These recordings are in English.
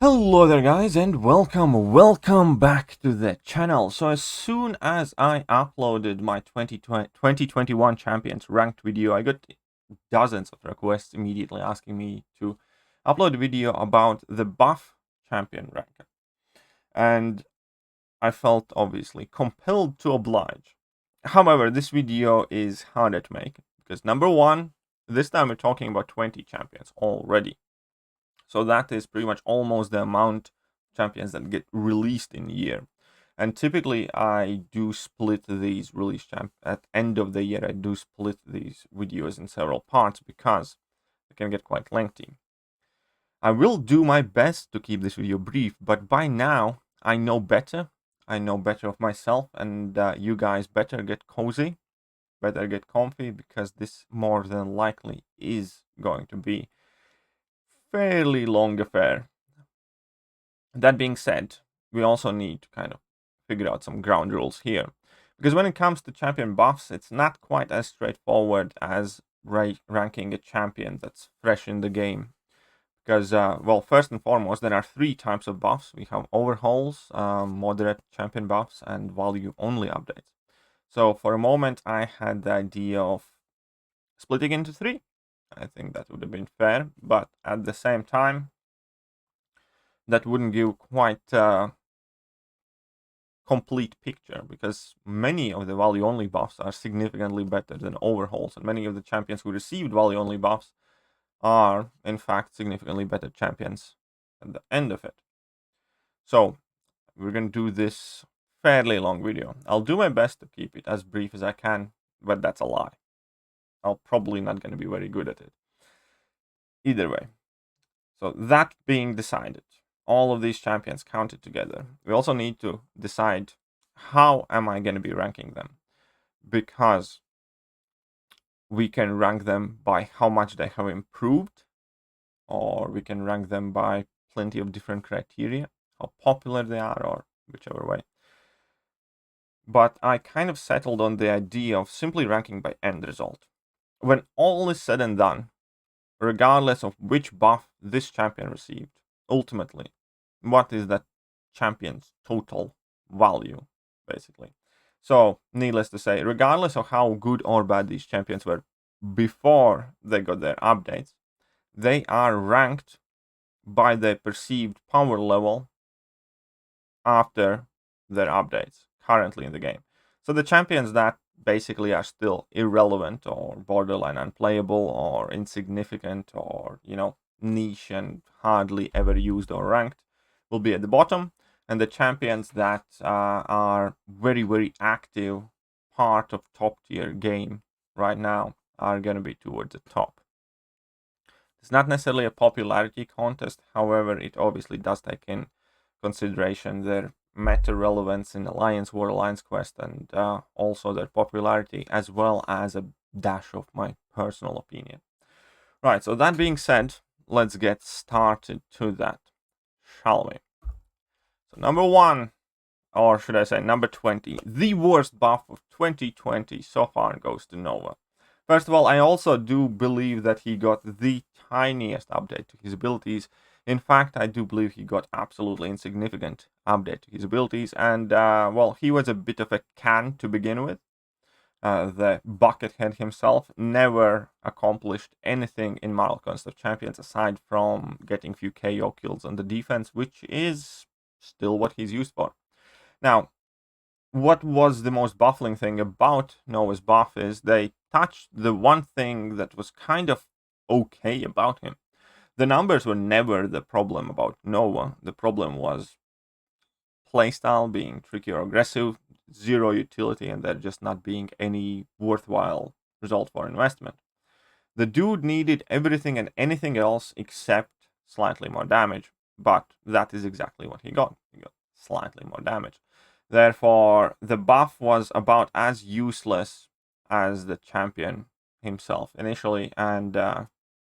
Hello there guys and welcome back to the channel. So as soon as I uploaded my 2021 champions ranked video, I got dozens of requests immediately asking me to upload a video about the buff champion rank. And I felt obviously compelled to oblige. However, this video is harder to make because number one, this time we're talking about 20 champions already. So that is pretty much almost the amount of champions that get released in a year. And typically I do split these release at end of the year. I do split these videos in several parts because it can get quite lengthy. I will do my best to keep this video brief, but by now I know better. I know better of myself, and you guys better get cozy, better get comfy, because this more than likely is going to be fairly long affair. That being said, we also need to kind of figure out some ground rules here, because when it comes to champion buffs, it's not quite as straightforward as ranking a champion that's fresh in the game. Because, well, first and foremost, there are three types of buffs. We have overhauls, moderate champion buffs, and value-only updates. So for a moment, I had the idea of splitting into three. I think that would have been fair, but at the same time, that wouldn't give quite a complete picture, because many of the value-only buffs are significantly better than overhauls, and many of the champions who received value-only buffs are, in fact, significantly better champions at the end of it. So, we're going to do this fairly long video. I'll do my best to keep it as brief as I can, but that's a lie. I'm probably not going to be very good at it. Either way. So, that being decided, all of these champions counted together, we also need to decide how am I going to be ranking them, because we can rank them by how much they have improved, or we can rank them by plenty of different criteria, how popular they are, or whichever way. But I kind of settled on the idea of simply ranking by end result. When all is said and done, regardless of which buff this champion received, ultimately, what is that champion's total value, basically? So, needless to say, regardless of how good or bad these champions were before they got their updates, they are ranked by their perceived power level after their updates currently in the game. So the champions that basically are still irrelevant or borderline unplayable or insignificant or, niche and hardly ever used or ranked will be at the bottom, and the champions that are very, very active part of top tier game right now are going to be towards the top. It's not necessarily a popularity contest, however, it obviously does take in consideration their meta relevance in Alliance War, Alliance Quest, and also their popularity, as well as a dash of my personal opinion. Right, so that being said, let's get started to that, shall we? So number one, or should I say number 20, the worst buff of 2020 so far goes to Nova. First of all, I also do believe that he got the tiniest update to his abilities. In fact, I do believe he got absolutely insignificant update to his abilities, and well, he was a bit of a can to begin with. The Buckethead himself never accomplished anything in Marvel Conquest of Champions aside from getting few KO kills on the defense, which is still what he's used for. Now, what was the most baffling thing about Nova's buff is they touched the one thing that was kind of okay about him. The numbers were never the problem about Nova. The problem was playstyle being tricky or aggressive, zero utility, and there just not being any worthwhile result for investment. The dude needed everything and anything else except slightly more damage, but that is exactly what he got. He got slightly more damage. Therefore, the buff was about as useless as the champion himself initially, and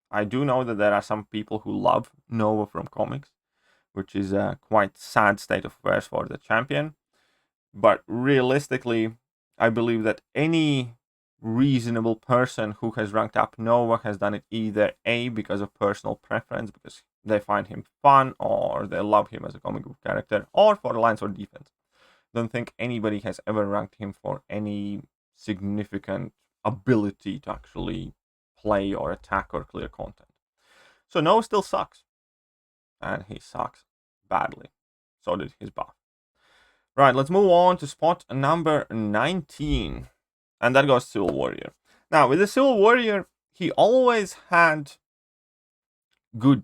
I do know that there are some people who love Nova from comics, which is a quite sad state of affairs for the champion. But realistically, I believe that any reasonable person who has ranked up Nova has done it either A, because of personal preference, because they find him fun, or they love him as a comic book character, or for lines or defense. Don't think anybody has ever ranked him for any significant ability to actually play or attack or clear content. So Noah still sucks. And he sucks badly. So did his buff. Right, let's move on to spot number 19. And that goes Civil Warrior. Now, with the Civil Warrior, he always had good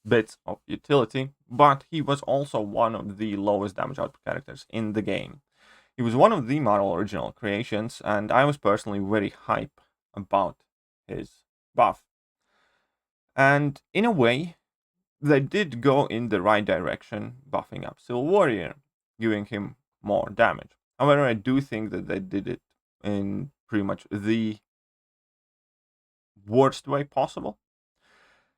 bits of utility, but he was also one of the lowest damage output characters in the game. He was one of the Marvel original creations, and I was personally very hype about his buff. And in a way, they did go in the right direction, buffing up Civil Warrior, giving him more damage. However, I do think that they did it in pretty much the worst way possible.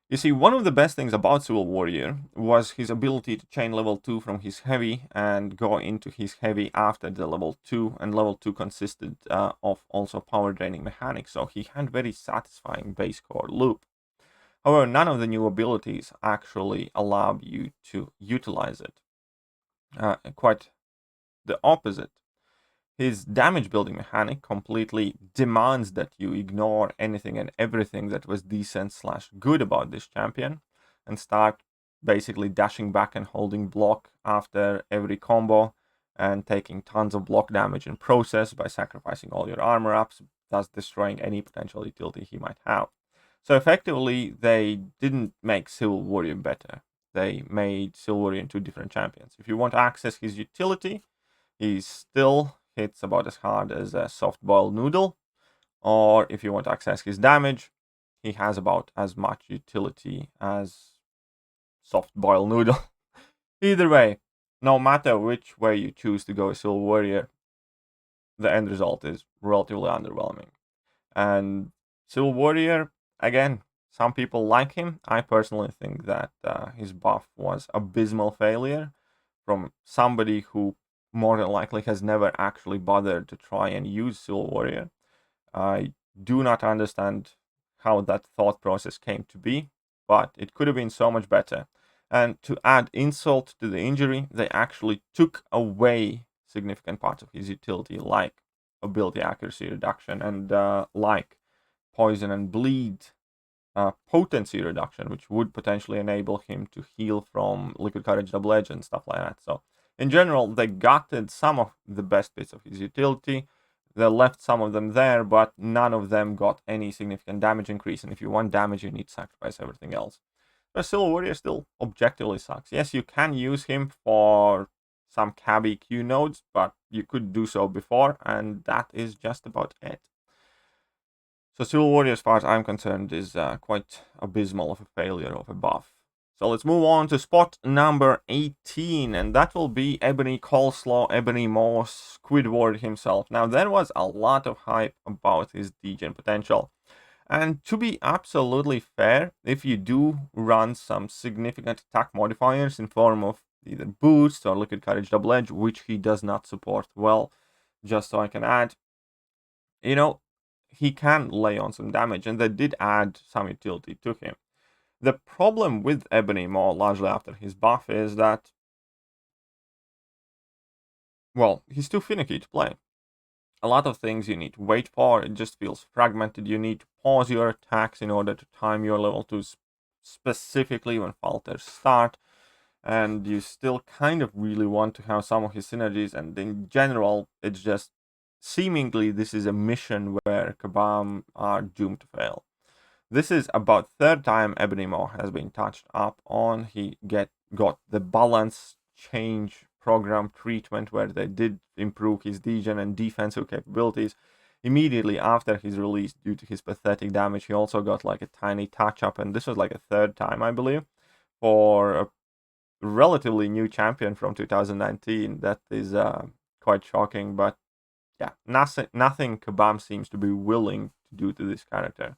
You see, one of the best things about Civil Warrior was his ability to chain level 2 from his heavy and go into his heavy after the level 2, and level 2 consisted of also power draining mechanics, so he had very satisfying base core loop. However, none of the new abilities actually allow you to utilize it. Quite the opposite. His damage building mechanic completely demands that you ignore anything and everything that was decent / good about this champion and start basically dashing back and holding block after every combo and taking tons of block damage in process by sacrificing all your armor ups, thus destroying any potential utility he might have. So effectively, they didn't make Civil Warrior better. They made Civil Warrior into different champions. If you want to access his utility, he still hits about as hard as a soft-boiled noodle. Or if you want to access his damage, he has about as much utility as soft-boiled noodle. Either way, no matter which way you choose to go Civil Warrior, the end result is relatively underwhelming. And Civil Warrior, again, some people like him. I personally think that his buff was abysmal failure from somebody who more than likely has never actually bothered to try and use Civil Warrior. I do not understand how that thought process came to be, but it could have been so much better. And to add insult to the injury, they actually took away significant parts of his utility, like ability accuracy reduction and like poison and bleed potency reduction, which would potentially enable him to heal from Liquid Courage Double Edge and stuff like that. So in general, they gutted some of the best bits of his utility. They left some of them there, but none of them got any significant damage increase. And if you want damage, you need to sacrifice everything else. But Civil Warrior still objectively sucks. Yes, you can use him for some cabby Q nodes, but you could do so before, and that is just about it. So Civil Warrior, as far as I'm concerned, is quite abysmal of a failure of a buff. So let's move on to spot number 18, and that will be Ebony Coleslaw, Ebony Maw, Squidward himself. Now, there was a lot of hype about his degen potential. And to be absolutely fair, if you do run some significant attack modifiers in form of either boost or Liquid Courage Double Edge, which he does not support well, just so I can add, he can lay on some damage, and they did add some utility to him. The problem with Ebony Maw, largely after his buff, is that, well, he's too finicky to play. A lot of things you need to wait for, it just feels fragmented. You need to pause your attacks in order to time your level 2s specifically when falters start, and you still kind of really want to have some of his synergies, and in general, it's just seemingly this is a mission where Kabam are doomed to fail. This is about third time Ebony Maw has been touched up on. He got the balance change program treatment where they did improve his degen and defensive capabilities. Immediately after his release, due to his pathetic damage, he also got like a tiny touch up, and this was like a third time, I believe, for a relatively new champion from 2019. That is quite shocking, but yeah, nothing Kabam seems to be willing to do to this character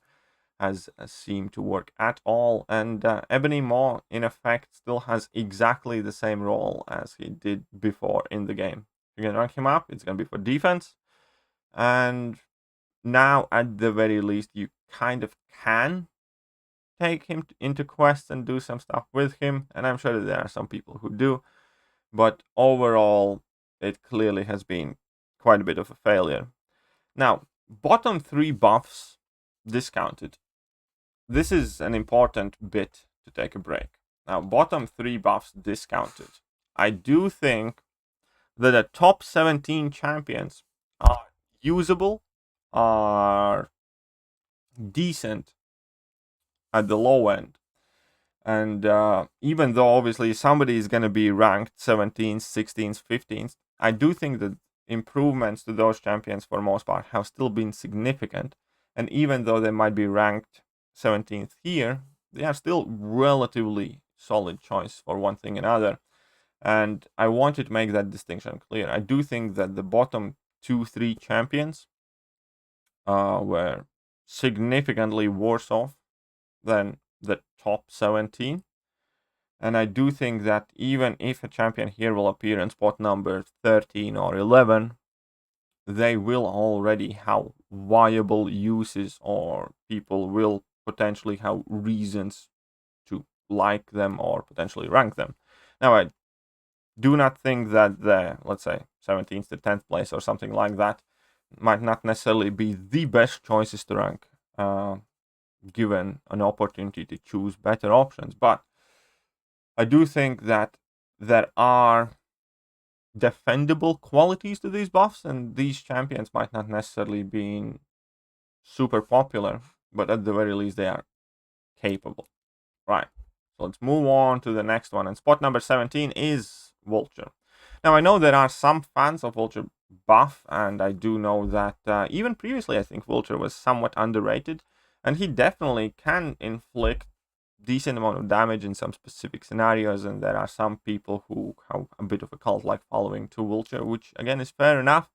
has seemed to work at all, and Ebony Maw, in effect, still has exactly the same role as he did before in the game. You're going to rank him up, it's going to be for defense, and now, at the very least, you kind of can take him into quests and do some stuff with him, and I'm sure that there are some people who do, but overall, it clearly has been quite a bit of a failure. Now, bottom 3 buffs discounted. This is an important bit to take a break. Now, bottom 3 buffs discounted. I do think that the top 17 champions are usable, are decent at the low end. And even though obviously somebody is going to be ranked 17th, 16th, 15th, I do think that improvements to those champions for most part have still been significant. And even though they might be ranked 17th here, they are still relatively solid choice for one thing and another. And I wanted to make that distinction clear. I do think that the bottom 2-3 champions were significantly worse off than the top 17. And I do think that even if a champion here will appear in spot number 13 or 11, they will already have viable uses, or people will potentially have reasons to like them or potentially rank them. Now, I do not think that the, let's say, 17th to 10th place or something like that might not necessarily be the best choices to rank, given an opportunity to choose better options. But I do think that there are defendable qualities to these buffs, and these champions might not necessarily be super popular, but at the very least they are capable. Right, so let's move on to the next one, and spot number 17 is Vulture. Now, I know there are some fans of Vulture buff, and I do know that even previously I think Vulture was somewhat underrated, and he definitely can inflict decent amount of damage in some specific scenarios, and there are some people who have a bit of a cult-like following to Vulture, which again is fair enough.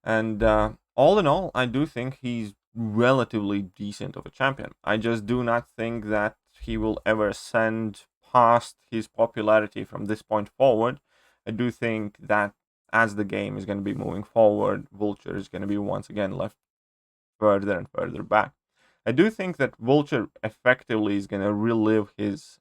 And all in all, I do think he's relatively decent of a champion. I just do not think that he will ever ascend past his popularity from this point forward. I do think that as the game is going to be moving forward, Vulture is going to be once again left further and further back. I do think that Vulture effectively is going to relive his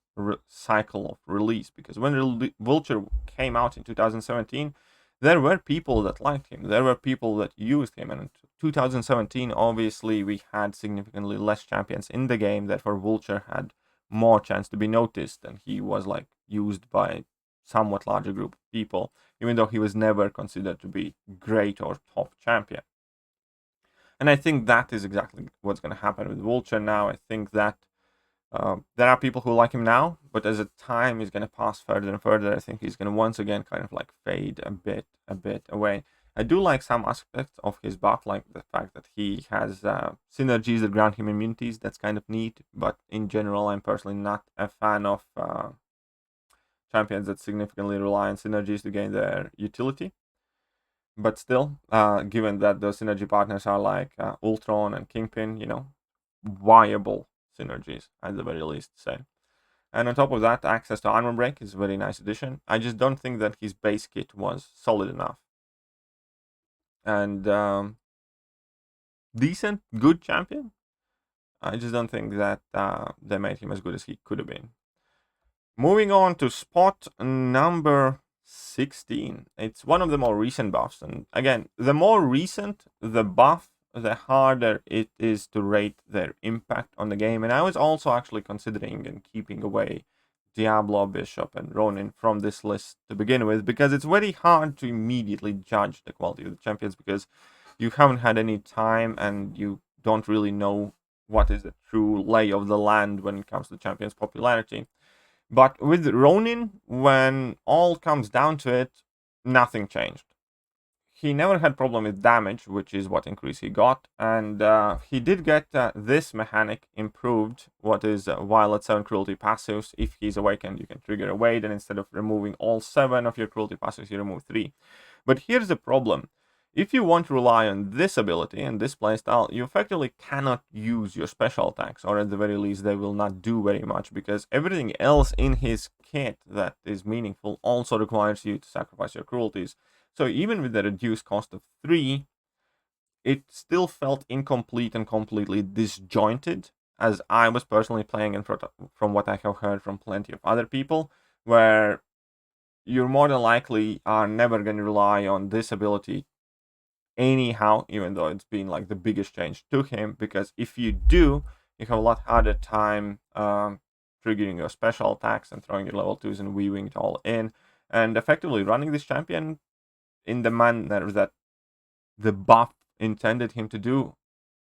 cycle of release, because when Vulture came out in 2017, there were people that liked him, there were people that used him, and in 2017, obviously, we had significantly less champions in the game, therefore Vulture had more chance to be noticed, and he was like used by somewhat larger group of people, even though he was never considered to be great or top champion. And I think that is exactly what's going to happen with Vulture now. I think that there are people who like him now, but as the time is going to pass further and further, I think he's going to once again kind of like fade a bit away. I do like some aspects of his buff, like the fact that he has synergies that grant him immunities. That's kind of neat, but in general, I'm personally not a fan of champions that significantly rely on synergies to gain their utility. But still, given that those synergy partners are like Ultron and Kingpin, viable synergies at the very least, say. And on top of that, access to armor break is a very nice addition. I just don't think that his base kit was solid enough. And decent, good champion. I just don't think that they made him as good as he could have been. Moving on to spot number 16. It's one of the more recent buffs, and again, the more recent the buff, the harder it is to rate their impact on the game. And I was also actually considering and keeping away Diablo, Bishop, and Ronin from this list to begin with, because it's very hard to immediately judge the quality of the champions, because you haven't had any time and you don't really know what is the true lay of the land when it comes to champions' popularity. But with Ronin, when all comes down to it, nothing changed. He never had problem with damage, which is what increase he got, and he did get this mechanic improved, what is while at 7 cruelty passives, if he's awakened, you can trigger a wait, and instead of removing all 7 of your cruelty passives, you remove 3. But here's the problem. If you want to rely on this ability and this playstyle, you effectively cannot use your special attacks, or at the very least they will not do very much, because everything else in his kit that is meaningful also requires you to sacrifice your cruelties. So even with the reduced cost of 3, it still felt incomplete and completely disjointed, as I was personally playing and from what I have heard from plenty of other people, where you're more than likely are never going to rely on this ability anyhow, even though it's been like the biggest change to him, because if you do, you have a lot harder time triggering your special attacks and throwing your level 2s and weaving it all in, and effectively running this champion in the manner that the buff intended him to do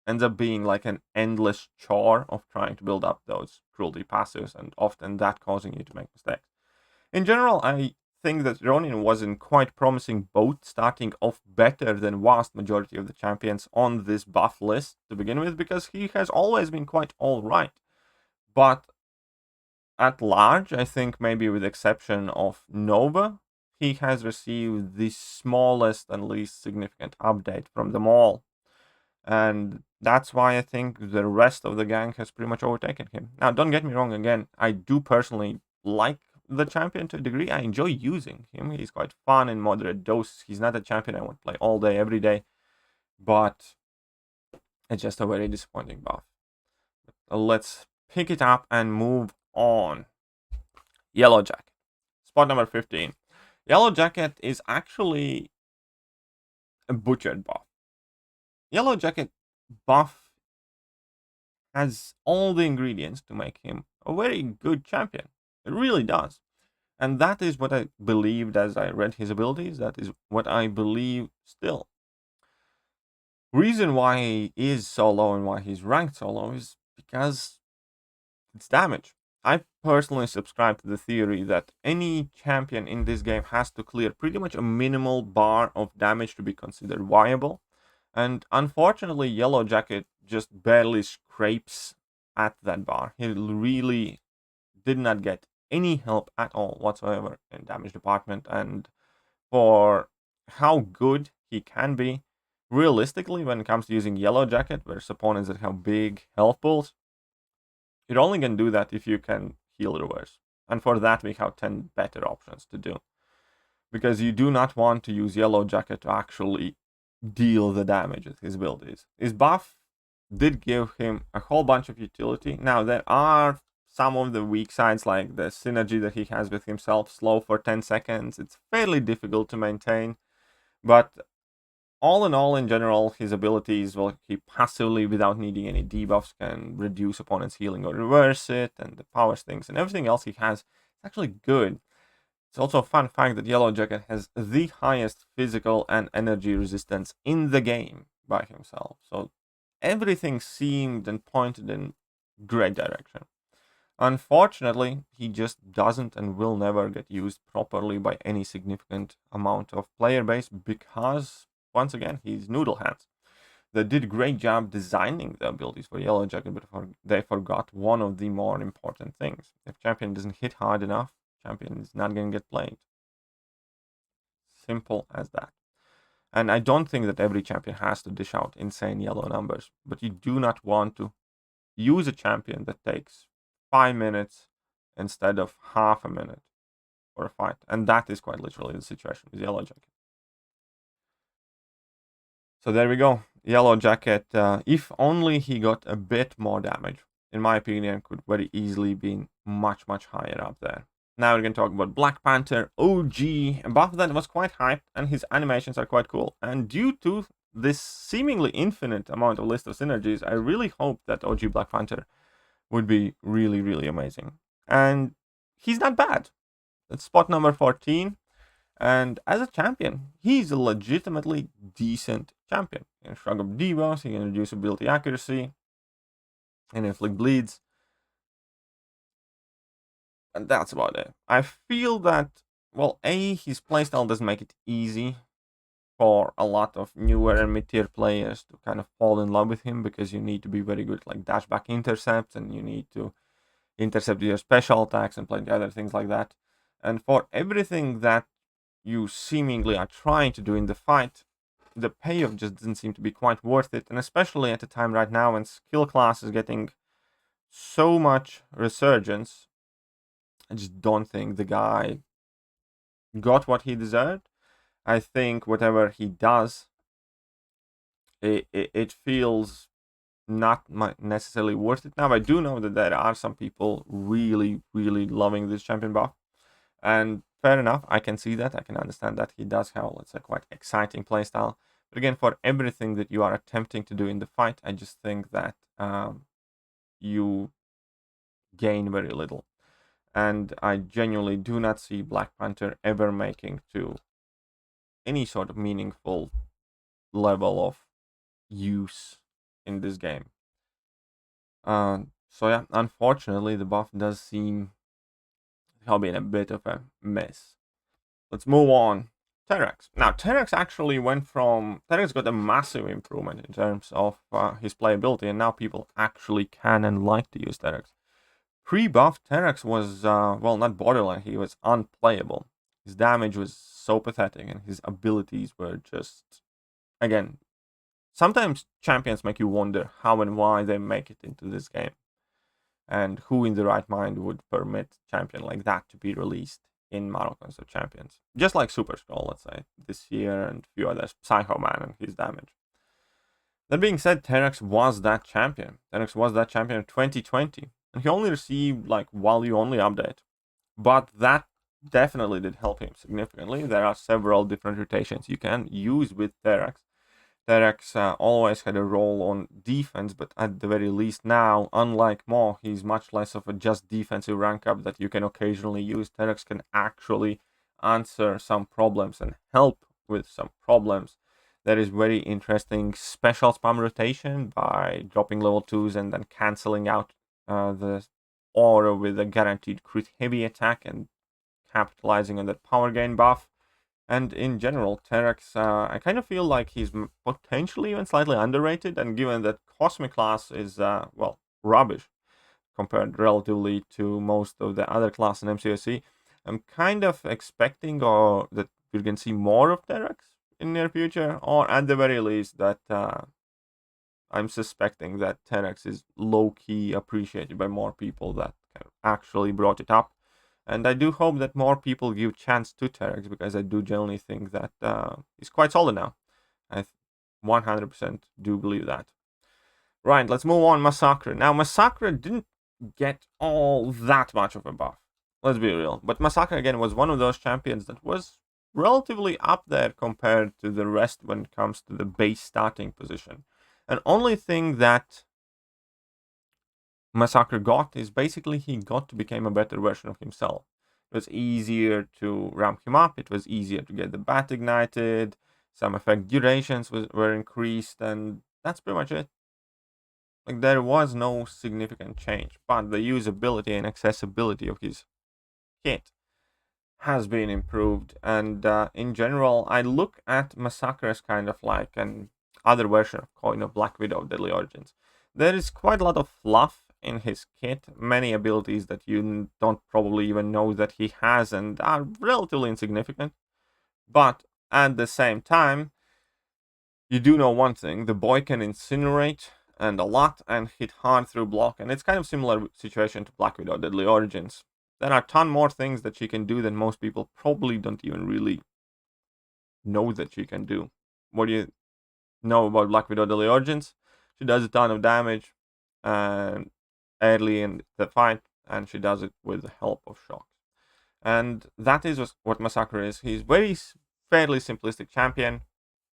ends up being like an endless chore of trying to build up those cruelty passives, and often that causing you to make mistakes. In general, I think that Ronin wasn't quite promising, both starting off better than vast majority of the champions on this buff list to begin with, because he has always been quite alright. But at large, I think maybe with the exception of Nova, he has received the smallest and least significant update from them all. And that's why I think the rest of the gang has pretty much overtaken him. Now, don't get me wrong, again, I do personally like the champion to a degree. I enjoy using him. He's quite fun in moderate doses. He's not a champion I want to play all day, every day. But it's just a very disappointing buff. Let's pick it up and move on. Yellowjacket. Spot number 15. Yellowjacket is actually a butchered buff. Yellowjacket buff has all the ingredients to make him a very good champion. It really does. And that is what I believed as I read his abilities. That is what I believe still. Reason why he is so low and why he's ranked so low is because it's damage. I personally subscribe to the theory that any champion in this game has to clear pretty much a minimal bar of damage to be considered viable. And unfortunately, Yellowjacket just barely scrapes at that bar. He really did not get any help at all whatsoever in damage department. And for how good he can be, realistically, when it comes to using Yellowjacket versus opponents that have big health pools, you're only going to do that if you can heal reverse. And for that, we have 10 better options to do. Because you do not want to use Yellowjacket to actually deal the damage with his abilities. His buff did give him a whole bunch of utility. Now, there are some of the weak sides, like the synergy that he has with himself, slow for 10 seconds. It's fairly difficult to maintain. But all in all, in general, his abilities, well, he passively, without needing any debuffs, can reduce opponent's healing or reverse it, and the power stings and everything else he has is actually good. It's also a fun fact that Yellowjacket has the highest physical and energy resistance in the game by himself. So everything seemed and pointed in great direction. Unfortunately, he just doesn't and will never get used properly by any significant amount of player base because, once again, he's noodle hands. They did a great job designing the abilities for Yellowjacket, but they forgot one of the more important things. If champion doesn't hit hard enough, champion is not going to get played. Simple as that. And I don't think that every champion has to dish out insane yellow numbers, but you do not want to use a champion that takes 5 minutes instead of half a minute for a fight. And that is quite literally the situation with Yellowjacket. So there we go. Yellowjacket, if only he got a bit more damage, in my opinion, could very easily be much, much higher up there. Now we're going to talk about Black Panther, OG, a buff that was quite hyped, and his animations are quite cool. And due to this seemingly infinite amount of list of synergies, I really hope that OG Black Panther would be really, really amazing. And he's not bad. That's spot number 14. And as a champion, he's a legitimately decent champion. He can shrug up debuffs, he can reduce ability accuracy, and inflict bleeds. And that's about it. I feel that, well, his playstyle doesn't make it easy for a lot of newer and mid-tier players to kind of fall in love with him, because you need to be very good at like dashback intercepts, and you need to intercept your special attacks and plenty other things like that. And for everything that you seemingly are trying to do in the fight, the payoff just doesn't seem to be quite worth it. And especially at a time right now when skill class is getting so much resurgence, I just don't think the guy got what he deserved. I think whatever he does, it feels not necessarily worth it now. I do know that there are some people really, really loving this champion buff. And fair enough, I can see that. I can understand that he does have, let's say, quite exciting playstyle. But again, for everything that you are attempting to do in the fight, I just think that you gain very little. And I genuinely do not see Black Panther ever making to any sort of meaningful level of use in this game. So yeah, unfortunately, the buff does seem to have been a bit of a mess. Let's move on. Terrax. Now, Terrax actually Terrax got a massive improvement in terms of his playability, and now people actually can and like to use Terrax. Pre-buff, Terrax was, well, not borderline, he was unplayable. His damage was so pathetic, and his abilities were just, again, sometimes champions make you wonder how and why they make it into this game. And who in the right mind would permit champion like that to be released in Model Console Champions? Just like Super Skull, let's say, this year, and a few others, Psycho Man and his damage. That being said, Terrax was that champion. Terrax was that champion in 2020. And he only received, like, value-only update. But that definitely did help him significantly. There are several different rotations you can use with Terrax. Terrax always had a role on defense, but at the very least now, unlike Maw, he's much less of a just defensive rank up that you can occasionally use. Terrax can actually answer some problems and help with some problems. There is very interesting special spam rotation by dropping level 2s and then cancelling out the aura with a guaranteed crit heavy attack and capitalizing on that power gain buff. And in general, Terrax, I kind of feel like he's potentially even slightly underrated, and given that Cosmic class is, well, rubbish compared relatively to most of the other class in MCOC, I'm kind of expecting that we're going to see more of Terrax in near future, or at the very least that I'm suspecting that Terrax is low-key appreciated by more people that kind of actually brought it up. And I do hope that more people give chance to Terrax, because I do generally think that he's quite solid now. I 100% do believe that. Right, let's move on. Masaka. Now, Masaka didn't get all that much of a buff. Let's be real. But Masaka, again, was one of those champions that was relatively up there compared to the rest when it comes to the base starting position. And only thing that Masaka got is basically he got to become a better version of himself. It was easier to ramp him up, it was easier to get the bat ignited, some effect durations were increased, and that's pretty much it. Like, there was no significant change, but the usability and accessibility of his kit has been improved, and in general, I look at Masaka as kind of like an other version of Coin of Black Widow of Deadly Origins. There is quite a lot of fluff in his kit, many abilities that you don't probably even know that he has and are relatively insignificant. But at the same time, you do know one thing: the boy can incinerate and a lot and hit hard through block, and it's kind of similar situation to Black Widow Deadly Origins. There are a ton more things that she can do than most people probably don't even really know that she can do. What do you know about Black Widow Deadly Origins? She does a ton of damage and early in the fight, and she does it with the help of shocks. And that is what Masaka is. He's very fairly simplistic champion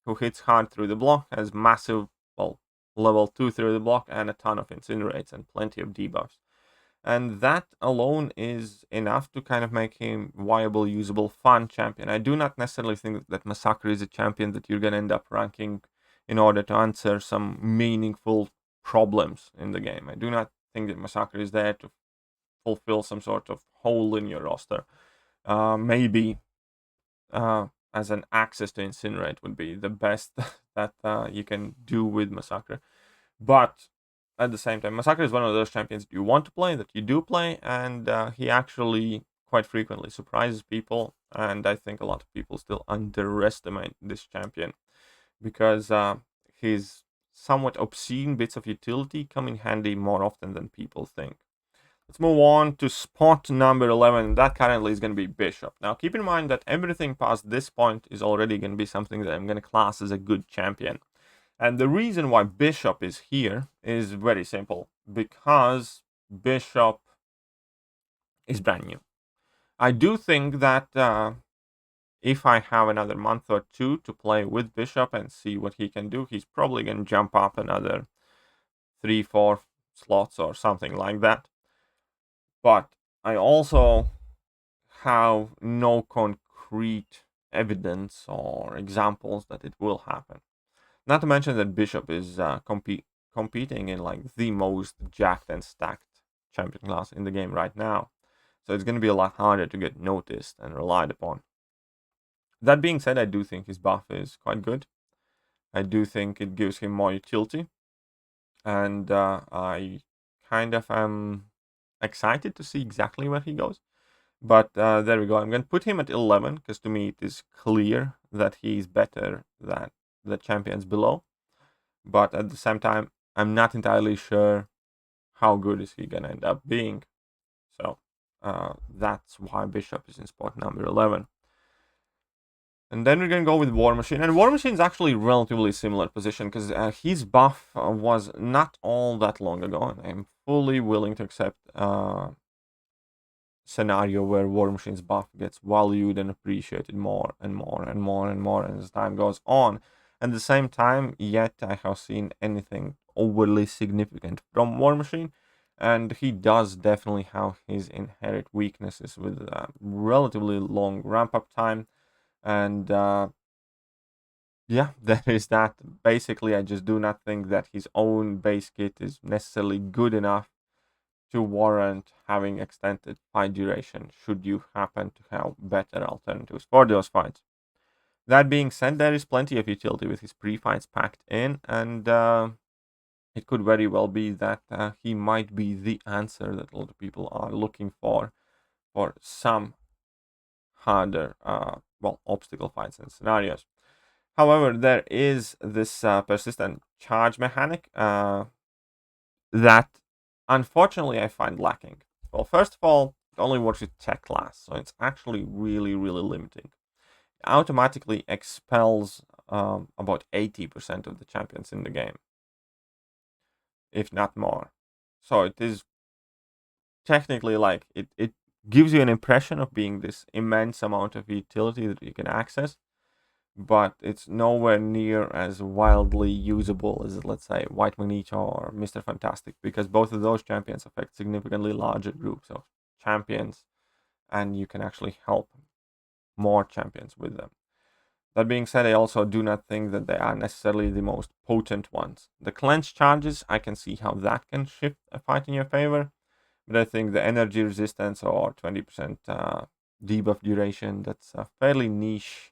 who hits hard through the block, has massive, well, level 2 through the block, and a ton of incinerates and plenty of debuffs. And that alone is enough to kind of make him viable, usable, fun champion. I do not necessarily think that Masaka is a champion that you're going to end up ranking in order to answer some meaningful problems in the game. I do not think that Masaka is there to fulfill some sort of hole in your roster. Maybe as an access to Incinerate would be the best that you can do with Masaka. But at the same time, Masaka is one of those champions that you want to play, that you do play, and he actually quite frequently surprises people. And I think a lot of people still underestimate this champion because his somewhat obscene bits of utility come in handy more often than people think. Let's move on to spot number 11. That currently is going to be Bishop. Now, keep in mind that everything past this point is already going to be something that I'm going to class as a good champion. And the reason why Bishop is here is very simple. Because Bishop is brand new. I do think that if I have another month or two to play with Bishop and see what he can do, he's probably going to jump up another 3-4 slots or something like that. But I also have no concrete evidence or examples that it will happen. Not to mention that Bishop is competing in like the most jacked and stacked champion class in the game right now. So it's going to be a lot harder to get noticed and relied upon. That being said, I do think his buff is quite good. I do think it gives him more utility. And I kind of am excited to see exactly where he goes. But there we go. I'm going to put him at 11 because to me it is clear that he's better than the champions below. But at the same time, I'm not entirely sure how good is he going to end up being. So that's why Bishop is in spot number 11. And then we're going to go with War Machine. And War Machine is actually relatively similar position because his buff was not all that long ago. And I'm fully willing to accept scenario where War Machine's buff gets valued and appreciated more and more and more and more as time goes on. At the same time, yet I have seen anything overly significant from War Machine, and he does definitely have his inherent weaknesses with relatively long ramp-up time, and yeah, there is that. Basically, I just do not think that his own base kit is necessarily good enough to warrant having extended fight duration should you happen to have better alternatives for those fights. That being said, there is plenty of utility with his pre-fights packed in, and it could very well be that he might be the answer that a lot of people are looking for some harder, obstacle fights and scenarios. However, there is this persistent charge mechanic that unfortunately I find lacking. Well, first of all, it only works with tech class, so it's actually really, really limiting. It automatically expels about 80% of the champions in the game, if not more. So it is technically like it gives you an impression of being this immense amount of utility that you can access, but it's nowhere near as wildly usable as, let's say, White Magneto or Mr. Fantastic, because both of those champions affect significantly larger groups of champions, and you can actually help more champions with them. That being said, I also do not think that they are necessarily the most potent ones. The cleanse charges, I can see how that can shift a fight in your favor, but I think the energy resistance or 20% debuff duration, that's a fairly niche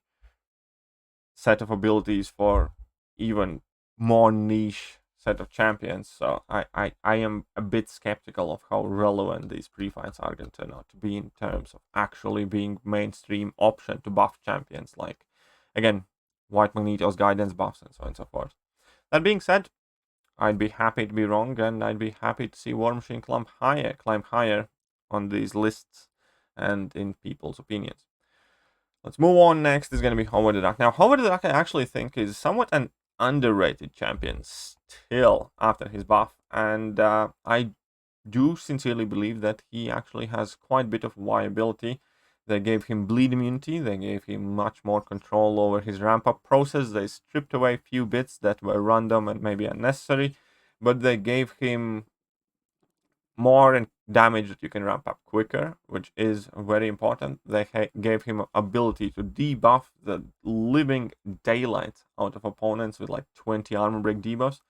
set of abilities for even more niche set of champions. So I am a bit skeptical of how relevant these pre-fights are going to turn out to be in terms of actually being mainstream option to buff champions like, again, White Magneto's guidance buffs and so on and so forth. That being said, I'd be happy to be wrong, and I'd be happy to see War Machine climb higher on these lists and in people's opinions. Let's move on. Next is going to be Howard the Duck. Now, Howard the Duck I actually think is somewhat an underrated champion still after his buff, and I do sincerely believe that he actually has quite a bit of viability. They gave him bleed immunity, they gave him much more control over his ramp-up process, they stripped away a few bits that were random and maybe unnecessary, but they gave him more damage that you can ramp up quicker, which is very important. They gave him ability to debuff the living daylight out of opponents with like 20 armor break debuffs,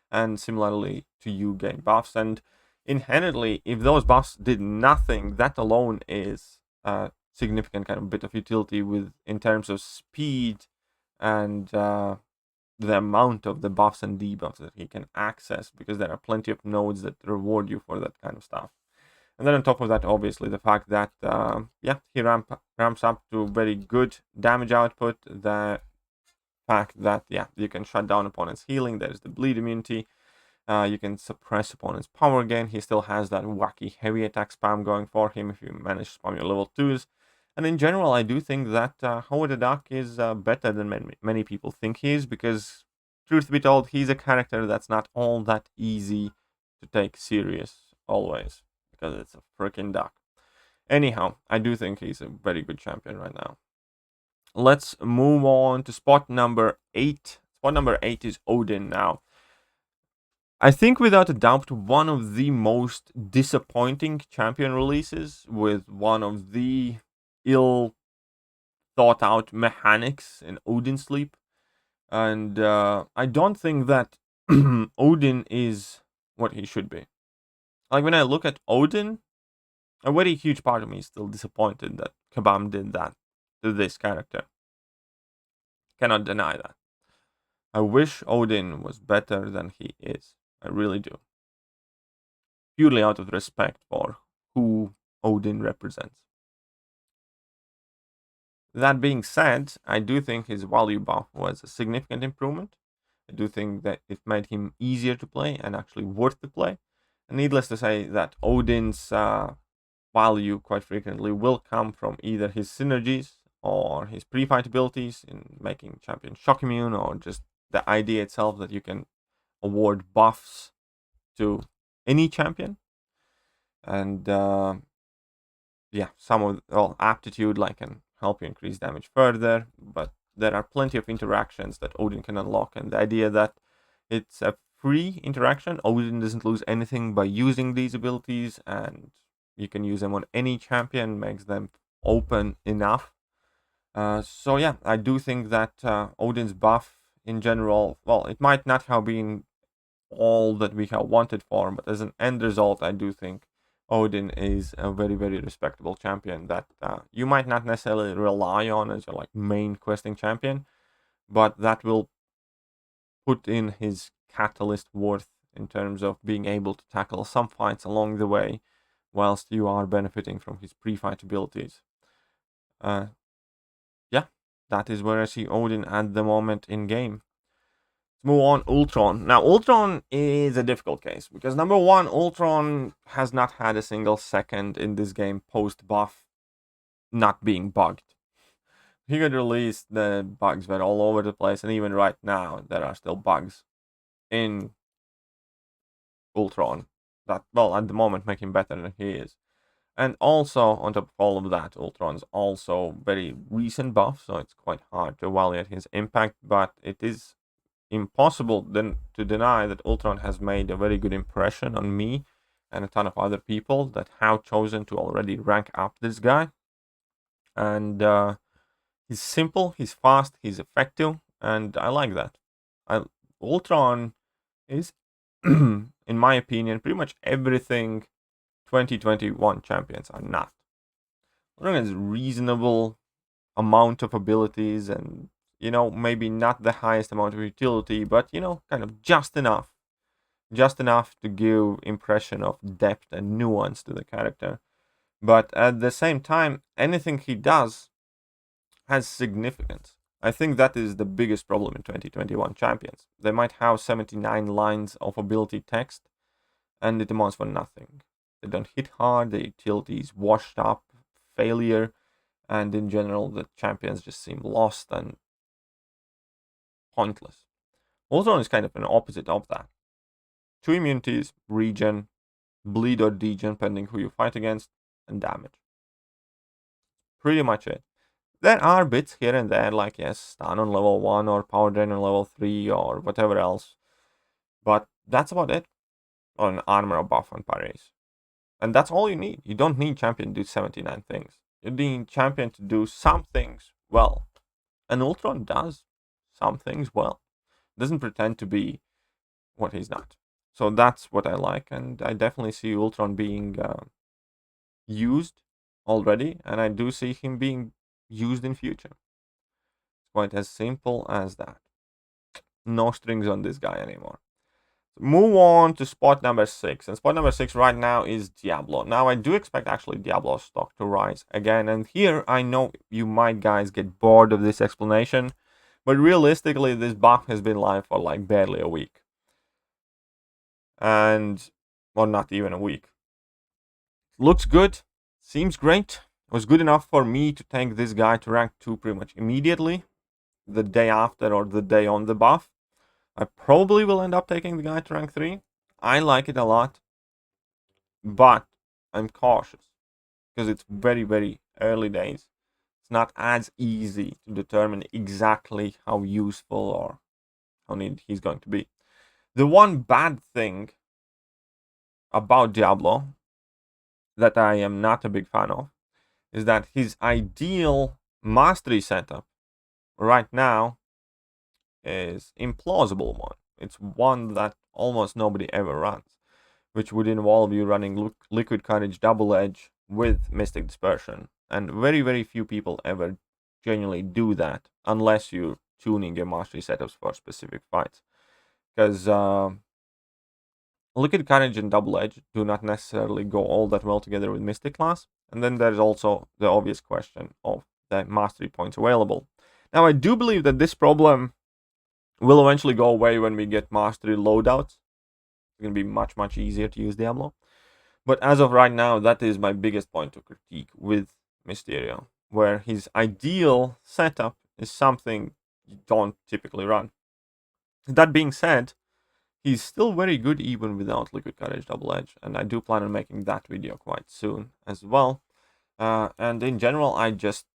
and similarly to you gain buffs. And inherently, if those buffs did nothing, that alone is a significant kind of bit of utility in terms of speed and the amount of the buffs and debuffs that he can access, because there are plenty of nodes that reward you for that kind of stuff. And then on top of that, obviously, the fact that, he ramps up to very good damage output, the fact that, you can shut down opponents' healing, there's the bleed immunity, you can suppress opponents' power again, he still has that wacky heavy attack spam going for him if you manage to spam your level 2s. And in general, I do think that Howard the Duck is better than many people think he is, because truth be told, he's a character that's not all that easy to take serious always, because it's a freaking duck. Anyhow, I do think he's a very good champion right now. Let's move on to spot number 8. Spot number 8 is Odin now. I think without a doubt one of the most disappointing champion releases, with one of the ill thought out mechanics in Odin sleep. And I don't think that Odin is what he should be. Like, when I look at Odin, a very huge part of me is still disappointed that Kabam did that to this character. Cannot deny that. I wish Odin was better than he is. I really do. Purely out of respect for who Odin represents. That being said, I do think his value buff was a significant improvement. I do think that it made him easier to play and actually worth the play. And needless to say that Odin's value quite frequently will come from either his synergies or his pre-fight abilities in making champion shock immune, or just the idea itself that you can award buffs to any champion. And yeah, some of aptitude like can help you increase damage further, but there are plenty of interactions that Odin can unlock, and the idea that it's a free interaction, Odin doesn't lose anything by using these abilities, and you can use them on any champion, makes them open enough. So yeah, I do think that Odin's buff in general, well, it might not have been all that we have wanted for him, but as an end result, I do think Odin is a very, very respectable champion that you might not necessarily rely on as your like main questing champion, but that will put in his catalyst worth in terms of being able to tackle some fights along the way, whilst you are benefiting from his pre-fight abilities. Yeah, that is where I see Odin at the moment in game. Let's move on, Ultron. Now, Ultron is a difficult case because number one, Ultron has not had a single second in this game post-buff not being bugged. He got released, the bugs were all over the place, and even right now, there are still bugs in Ultron that, well, at the moment make him better than he is. And also, on top of all of that, Ultron's also very recent buff, so it's quite hard to evaluate his impact, but it is impossible then to deny that Ultron has made a very good impression on me and a ton of other people that have chosen to already rank up this guy. And he's simple, he's fast, he's effective, and I like that. Ultron is, in my opinion, pretty much everything 2021 champions are not. Ultron has reasonable amount of abilities and, you know, maybe not the highest amount of utility, but, you know, kind of just enough to give impression of depth and nuance to the character. But at the same time, anything he does has significance. I think that is the biggest problem in 2021 champions. They might have 79 lines of ability text, and it amounts for nothing. They don't hit hard, the utility is washed up, failure, and in general, the champions just seem lost and pointless. Ultron is kind of an opposite of that. 2 immunities, regen, bleed or degen, depending who you fight against, and damage. Pretty much it. There are bits here and there, like, yes, stun on level 1 or power drain on level 3 or whatever else. But that's about it on armor or buff on parries. And that's all you need. You don't need champion to do 79 things. You need champion to do some things well. And Ultron does some things well. Doesn't pretend to be what he's not. So that's what I like, and I definitely see Ultron being used already, and I do see him being used in future. It's quite as simple as that. No strings on this guy anymore. Move on to spot number 6, and spot number 6 right now is Diablo. Now I do expect actually Diablo stock to rise again, and here I know you might guys get bored of this explanation, but realistically this buff has been live for like barely a week. And, well, not even a week. Looks good, seems great. It was good enough for me to take this guy to rank 2 pretty much immediately, the day after or the day on the buff. I probably will end up taking the guy to rank 3. I like it a lot, but I'm cautious because it's very, very early days. It's not as easy to determine exactly how useful or how needed he's going to be. The one bad thing about Diablo that I am not a big fan of is that his ideal mastery setup right now is implausible one. It's one that almost nobody ever runs, which would involve you running Liquid Courage Double Edge with Mystic Dispersion. And very, very few people ever genuinely do that unless you're tuning your mastery setups for specific fights. Because Liquid Courage and Double Edge do not necessarily go all that well together with Mystic class. And then there's also the obvious question of the mastery points available. Now, I do believe that this problem will eventually go away when we get mastery loadouts. It's going to be much, much easier to use Diablo. But as of right now, that is my biggest point of critique with Mysterio, where his ideal setup is something you don't typically run. That being said, he's still very good even without Liquid Courage Double Edge, and I do plan on making that video quite soon as well. And in general, I just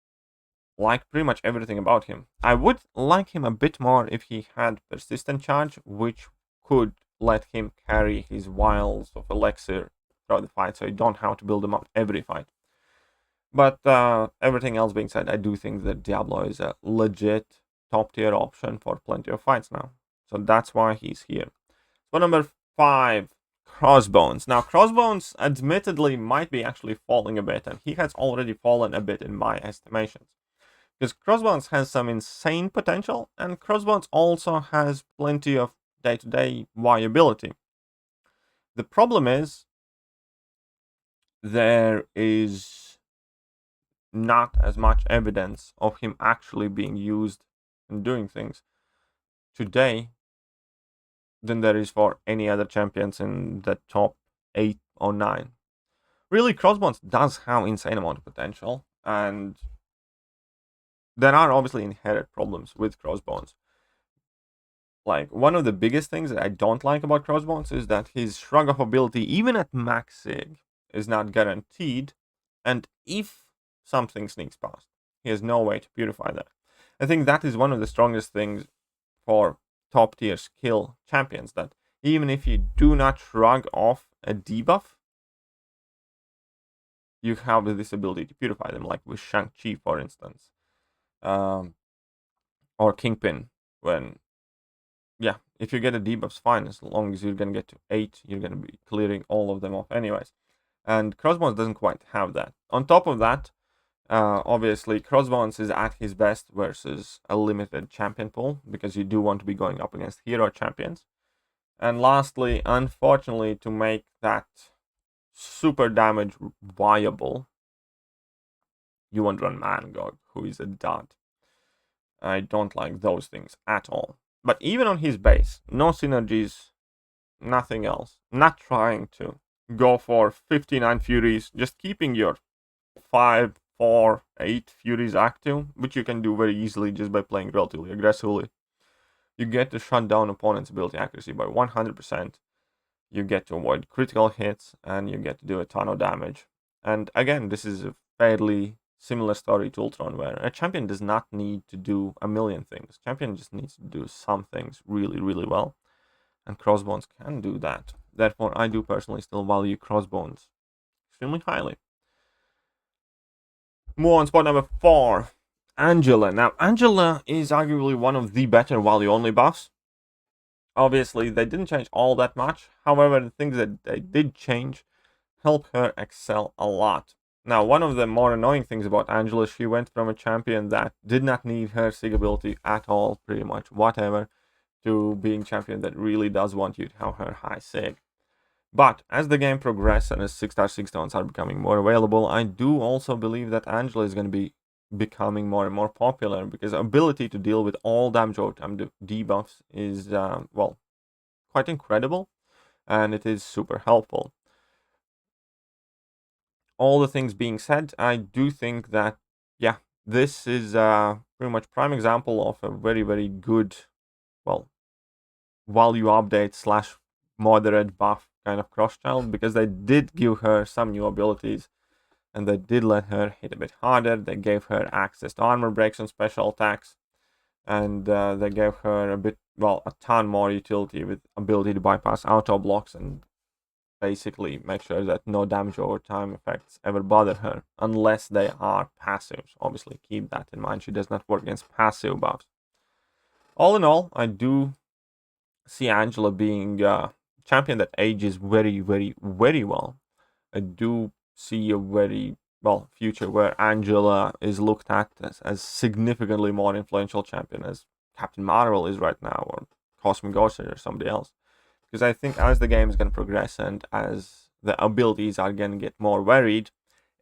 like pretty much everything about him. I would like him a bit more if he had Persistent Charge, which could let him carry his vials of elixir throughout the fight, so you don't have to build them up every fight. But everything else being said, I do think that Diablo is a legit top tier option for plenty of fights now. So that's why he's here. So number 5, Crossbones. Now, Crossbones admittedly might be actually falling a bit, and he has already fallen a bit in my estimations. Because Crossbones has some insane potential, and Crossbones also has plenty of day-to-day viability. The problem is, there is not as much evidence of him actually being used and doing things today than there is for any other champions in the top 8 or 9. Really, Crossbones does have insane amount of potential, and there are obviously inherent problems with Crossbones. Like, one of the biggest things that I don't like about Crossbones is that his Shrug of ability, even at max sig, is not guaranteed, and if something sneaks past, he has no way to purify that. I think that is one of the strongest things for top tier skill champions, that even if you do not shrug off a debuff, you have this ability to purify them, like with Shang-Chi, for instance. Or Kingpin, when, yeah, if you get a debuff's fine, as long as you're gonna get to 8, you're gonna be clearing all of them off anyways. And Crossbones doesn't quite have that. On top of that, obviously, Crossbones is at his best versus a limited champion pool, because you do want to be going up against hero champions. And lastly, unfortunately, to make that super damage viable, you want to run Mangog, who is a dud. I don't like those things at all. But even on his base, no synergies, nothing else. Not trying to go for 59 Furies, just keeping your 5, 4, 8 Furies active, which you can do very easily just by playing relatively aggressively. You get to shut down opponent's ability accuracy by 100%. You get to avoid critical hits, and you get to do a ton of damage. And again, this is a fairly similar story to Ultron, where a champion does not need to do a million things. Champion just needs to do some things really, really well. And Crossbones can do that. Therefore, I do personally still value Crossbones extremely highly. Move on, spot number 4, Angela. Now, Angela is arguably one of the better value-only buffs. Obviously, they didn't change all that much. However, the things that they did change help her excel a lot. Now, one of the more annoying things about Angela, she went from a champion that did not need her sig ability at all, pretty much whatever, to being champion that really does want you to have her high sig. But as the game progresses and as 6-star 6-stones are becoming more available, I do also believe that Angela is going to be becoming more and more popular, because ability to deal with all damage over time debuffs is, well, quite incredible, and it is super helpful. All the things being said, I do think that, yeah, this is pretty much prime example of a very, very good, well, value update slash moderate buff kind of cross child, because they did give her some new abilities and they did let her hit a bit harder. They gave her access to armor breaks and special attacks, and they gave her a ton more utility with ability to bypass auto blocks and basically make sure that no damage over time effects ever bother her unless they are passives. Obviously, keep that in mind. She does not work against passive buffs. All in all, I do see Angela being a champion that ages very, very, very well. I do see a very future where Angela is looked at as significantly more influential champion as Captain Marvel is right now, or Cosmic Ghost or somebody else. Because I think as the game is going to progress and as the abilities are going to get more varied,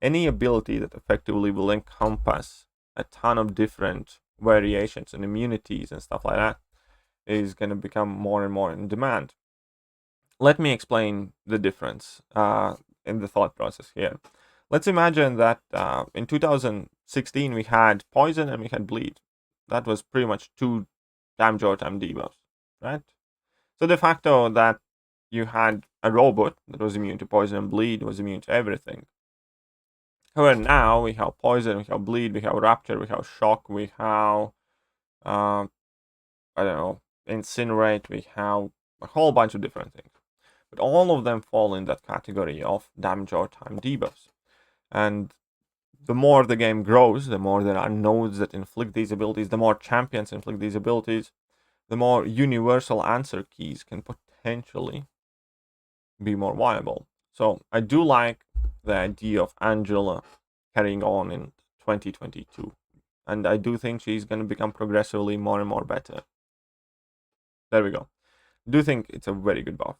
any ability that effectively will encompass a ton of different variations and immunities and stuff like that is going to become more and more in demand. Let me explain the difference in the thought process here. Let's imagine that in 2016 we had Poison and we had Bleed. That was pretty much 2 damage over time debuffs, right? So de facto that you had a robot that was immune to Poison and Bleed, was immune to everything. However, now we have Poison, we have Bleed, we have Rapture, we have Shock, we have Incinerate, we have a whole bunch of different things. But all of them fall in that category of damage over time debuffs. And the more the game grows, the more there are nodes that inflict these abilities, the more champions inflict these abilities, the more universal answer keys can potentially be more viable. So I do like the idea of Angela carrying on in 2022. And I do think she's going to become progressively more and more better. There we go. I do think it's a very good buff.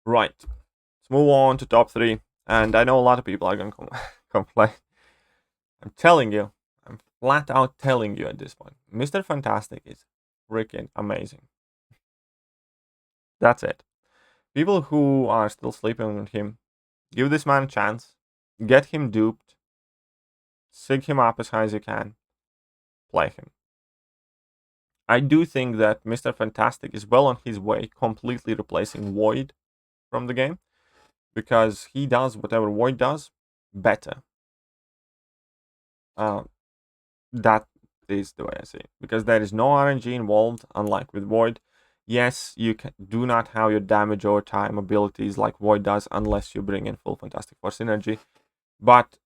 Right. Let's move on to top 3. And I know a lot of people are going to complain. I'm telling you. I'm flat out telling you at this point. Mr. Fantastic is freaking amazing. That's it. People who are still sleeping on him, give this man a chance. Get him duped. Sig him up as high as you can. Play him. I do think that Mr. Fantastic is well on his way completely replacing Void from the game, because he does whatever Void does better. That is the way I see it, because there is no RNG involved, unlike with Void. Yes, you do not have your damage over time abilities like Void does unless you bring in full Fantastic Force energy, but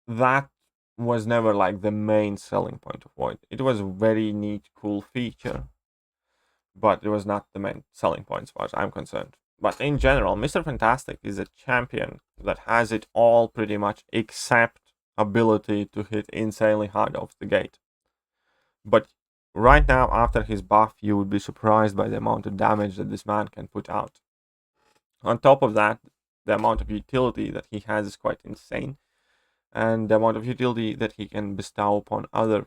that was never like the main selling point of Void. It was a very neat, cool feature, but it was not the main selling point as far as I'm concerned. But in general, Mr. Fantastic is a champion that has it all pretty much except ability to hit insanely hard off the gate. But right now, after his buff, you would be surprised by the amount of damage that this man can put out. On top of that, the amount of utility that he has is quite insane. And the amount of utility that he can bestow upon other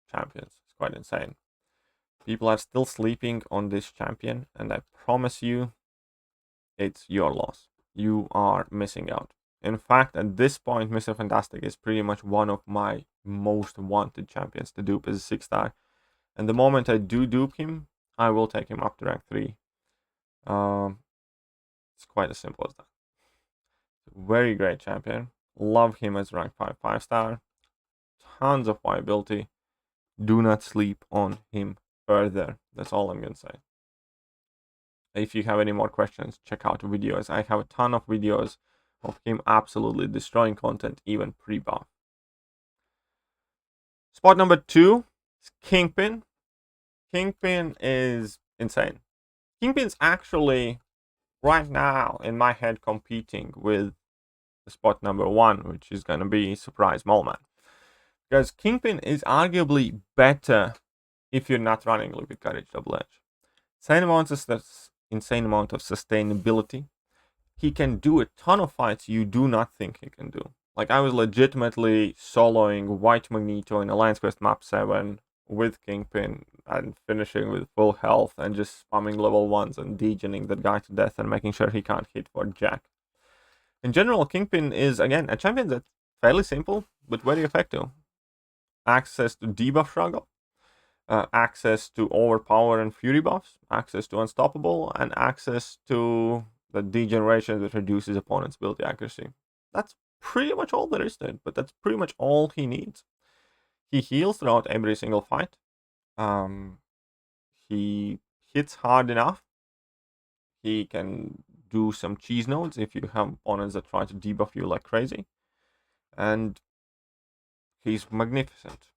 champions is quite insane. People are still sleeping on this champion, and I promise you, it's your loss. You are missing out. In fact, at this point, Mr. Fantastic is pretty much one of my most wanted champions to dupe as a 6-star. And the moment I do dupe him, I will take him up to rank 3. It's quite as simple as that. Very great champion. Love him as rank 5 5-star. Tons of viability. Do not sleep on him further. That's all I'm going to say. If you have any more questions, check out the videos. I have a ton of videos of him absolutely destroying content, even pre-buff. Spot number 2 is Kingpin. Kingpin is insane. Kingpin's actually, right now, in my head, competing with the spot number 1, which is going to be Surprise Moleman. Because Kingpin is arguably better if you're not running Liquid Courage Double Edge. Insane amount of sustainability. He can do a ton of fights you do not think he can do. Like, I was legitimately soloing White Magneto in Alliance Quest Map 7 with Kingpin and finishing with full health and just spamming level 1s and degening that guy to death and making sure he can't hit for Jack. In general, Kingpin is, again, a champion that's fairly simple, but very effective. Access to debuff struggle. access to Overpower and Fury buffs, access to Unstoppable, and access to the Degeneration that reduces opponent's ability accuracy. That's pretty much all there is to it, but that's pretty much all he needs. He heals throughout every single fight. He hits hard enough. He can do some cheese nodes if you have opponents that try to debuff you like crazy. And he's magnificent.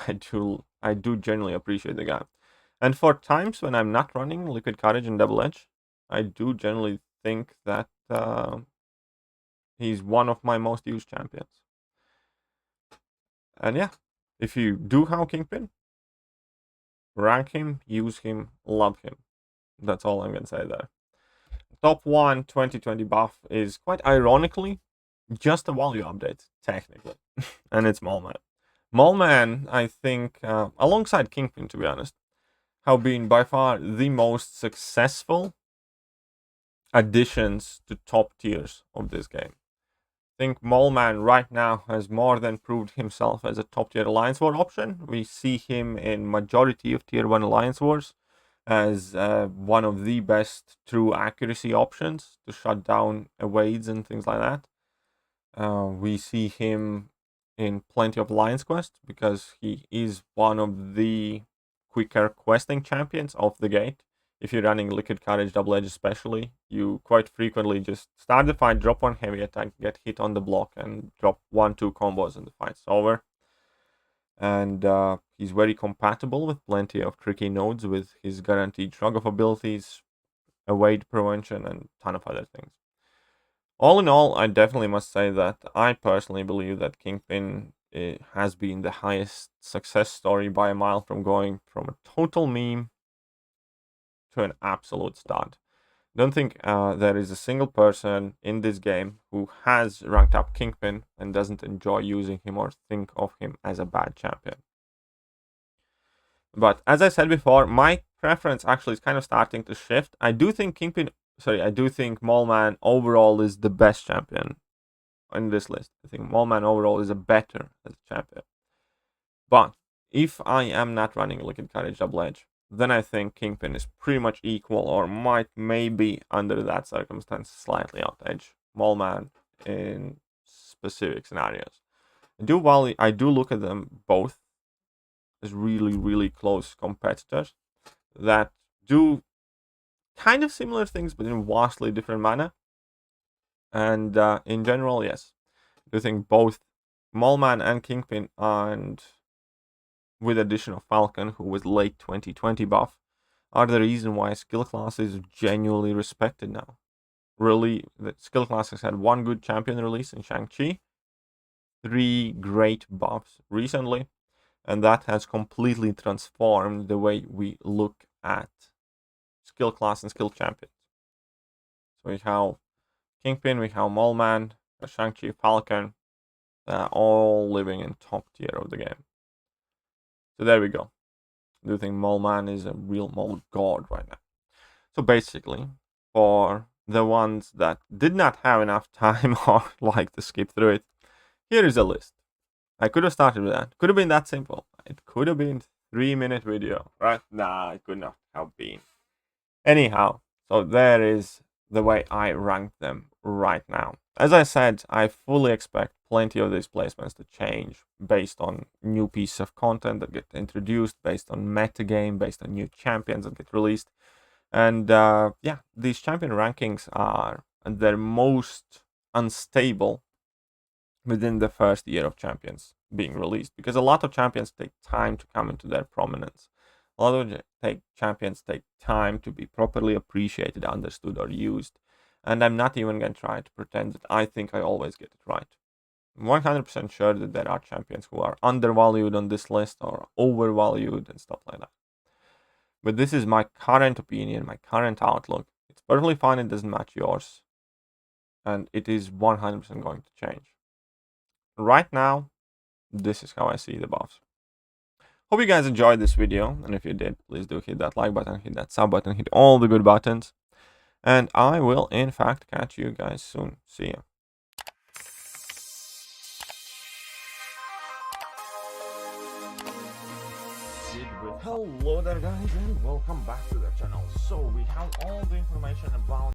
I do genuinely appreciate the guy. And for times when I'm not running Liquid Courage and Double Edge, I do generally think that he's one of my most used champions. And yeah, if you do have Kingpin, rank him, use him, love him. That's all I'm going to say there. Top 1 2020 buff is quite ironically just a value update, technically. And it's Moleman. Moleman, I think, alongside Kingpin, to be honest, have been by far the most successful additions to top tiers of this game. I think Moleman right now has more than proved himself as a top tier Alliance War option. We see him in majority of tier 1 Alliance Wars as one of the best true accuracy options to shut down evades and things like that. We see him in plenty of Alliance quests because he is one of the quicker questing champions off the gate. If you're running Liquid Courage Double Edge especially, you quite frequently just start the fight, drop one heavy attack, get hit on the block, and drop 1-2 combos and the fight's over. And he's very compatible with plenty of tricky nodes with his guaranteed shrug of abilities, evade prevention, and a ton of other things. All in all, I definitely must say that I personally believe that Kingpin has been the highest success story by a mile, from going from a total meme to an absolute stud. Don't think there is a single person in this game who has ranked up Kingpin and doesn't enjoy using him or think of him as a bad champion. But as I said before, my preference actually is kind of starting to shift. I do think Moleman overall is the best champion in this list. I think Moleman overall is a better as a champion. But if I am not running Liquid Courage Double Edge, then I think Kingpin is pretty much equal, or might maybe under that circumstance slightly out-edge Moleman in specific scenarios. I do look at them both as really, really close competitors that do kind of similar things, but in vastly different manner. And in general, yes, I do think both Moleman and Kingpin, and with addition of Falcon, who was late 2020 buff, are the reason why skill class is genuinely respected now. Really, the skill class has had one good champion release in Shang-Chi, 3 great buffs recently, and that has completely transformed the way we look at skill class and skill champions. So we have Kingpin, we have Moleman, Shang-Chi, Falcon, all living in top tier of the game. So there we go. I do think Moleman is a real mole god right now. So basically, for the ones that did not have enough time or like to skip through it, here is a list. I could have started with that. Could have been that simple. It could have been 3-minute video, right? Nah, it could not have been. Anyhow, so there is the way I rank them right now. As I said, I fully expect plenty of these placements to change based on new pieces of content that get introduced, based on metagame, based on new champions that get released. And yeah, these champion rankings are their most unstable within the first year of champions being released, because a lot of champions take time to come into their prominence. A lot of champions take time to be properly appreciated, understood, or used. And I'm not even going to try to pretend that I think I always get it right. I'm 100% sure that there are champions who are undervalued on this list or overvalued and stuff like that. But this is my current opinion, my current outlook. It's perfectly fine, it doesn't match yours. And it is 100% going to change. Right now, this is how I see the buffs. Hope you guys enjoyed this video, and if you did, please do hit that like button, hit that sub button, hit all the good buttons. And I will, in fact, catch you guys soon. See ya. Hello there guys and welcome back to the channel. So we have all the information about